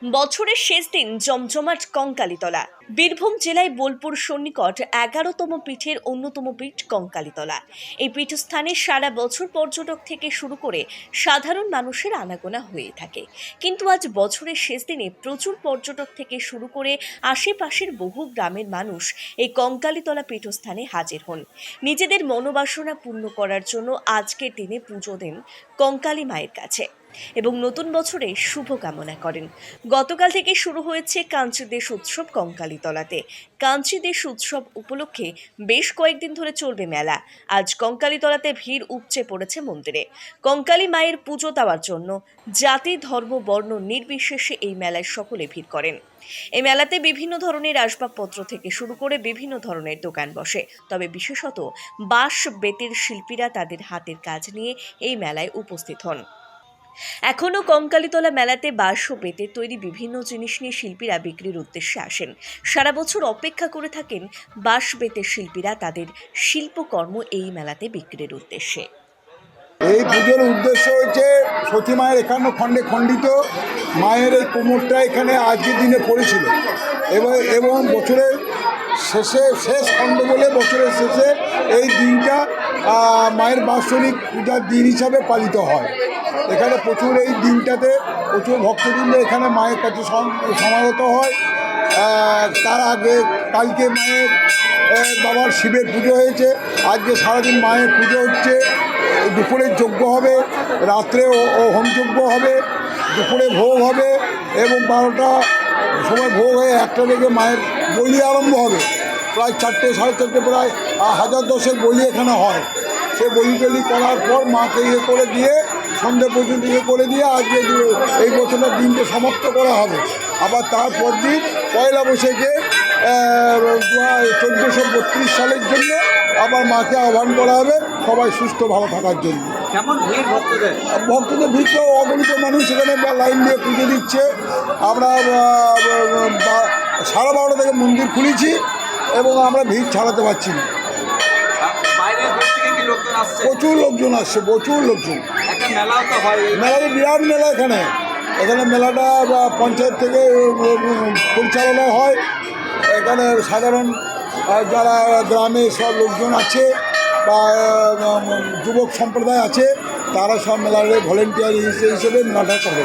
বছরের শেষ দিন জমজমাট কঙ্কালীতলা। বীরভূম জেলায় বোলপুর সন্নিকট 11তম পীঠের অন্যতম পীঠ কঙ্কালীতলা। এই পীঠস্থানে সারা বছর পর্যটক থেকে শুরু করে সাধারণ মানুষের আনাগোনা হয়ে থাকে, কিন্তু আজ বছরের শেষ দিনে প্রচুর পর্যটক থেকে শুরু করে আশেপাশের বহু গ্রামের মানুষ এই কঙ্কালীতলা পীঠস্থানে হাজির হন। নিজেদের মনোবাসনা পূর্ণ করার জন্য আজকের দিনে পুজো দেন কঙ্কালী মায়ের কাছে এবং নতুন বছরে শুভ কামনা করেন। গতকাল থেকে শুরু হয়েছে কাঞ্চি দেশ উৎসব কঙ্কালীতলাতে। কাঞ্চি দেশ উৎসব উপলক্ষে বেশ কয়েকদিন ধরে চলবে মেলা। আজ কঙ্কালীতলাতে ভিড় উপচে পড়েছে মন্দিরে। কঙ্কালী মায়ের পুজো দেওয়ার জন্য জাতি, ধর্ম, বর্ণ নির্বিশেষে এই মেলায় সকলে ভিড় করেন। এই মেলাতে বিভিন্ন ধরনের আসবাবপত্র থেকে শুরু করে বিভিন্ন ধরনের দোকান বসে, তবে বিশেষত বাঁশ বেতের শিল্পীরা তাদের হাতের কাজ নিয়ে এই মেলায় উপস্থিত হন। এখনও কঙ্কালীতলা মেলাতে বাঁশ ও বেতের তৈরি বিভিন্ন জিনিস নিয়ে শিল্পীরা বিক্রির উদ্দেশ্যে আসেন। সারা বছর অপেক্ষা করে থাকেন বাঁশ বেতের শিল্পীরা তাদের শিল্পকর্ম এই মেলাতে বিক্রির উদ্দেশ্যে। এই পুজোর উদ্দেশ্য হচ্ছে সতী মায়ের 51 খণ্ডে খণ্ডিত মায়ের এই কোমরটা এখানে আজকের দিনে পড়েছিল এবং বছরের শেষ খণ্ড বলে বছরের শেষে এই দিনটা মায়ের বাৎসরিক পূজার দিন হিসাবে পালিত হয়। এখানে প্রচুর এই দিনটাতে প্রচুর ভক্তবৃন্দ এখানে মায়ের কাছে সমাগত হয়। তার আগে কালকে মায়ের বাবার শিবের পুজো হয়েছে, আজকে সারাদিন মায়ের পুজো হচ্ছে। দুপুরের যজ্ঞ হবে, রাত্রে ও হোমযজ্ঞ হবে, দুপুরে ভোগ হবে এবং 12টা সময় ভোগ হয়ে 1টা থেকে মায়ের বলি আরম্ভ হবে। প্রায় 4টে সাড়ে 4টে প্রায় 1000-10 বলি এখানে হয়। সে বলি টলি করার পর মাকে করে দিয়ে সন্ধ্যে পর্যন্ত করে দিয়ে আজকে এই বছরের দিনকে সমাপ্ত করা হবে। আবার তারপর দিন পয়লা বৈশাখে 1432 সালের জন্য আবার মাকে আহ্বান করা হবে সবাই সুস্থ ভালো থাকার জন্য। কেমন ভিড় ভক্তদের ভিড় তো অগণিত মানুষ এখানে লাইন দিয়ে পুজো দিচ্ছে। আমরা 12:30 থেকে মন্দির খুলেছি এবং আমরা ভিড় ছাড়াতে পারছি না। প্রচুর লোকজন আসছে, প্রচুর লোকজন। মেলা বিরাট মেলা এখানে মেলাটা পঞ্চায়েত থেকে পরিচালনা হয়। এখানে সাধারণ যারা গ্রামে সব লোকজন আছে বা যুবক সম্প্রদায় আছে, তারা সব মেলার ভলেন্টিয়ার হিসেবে মেলাটা করে।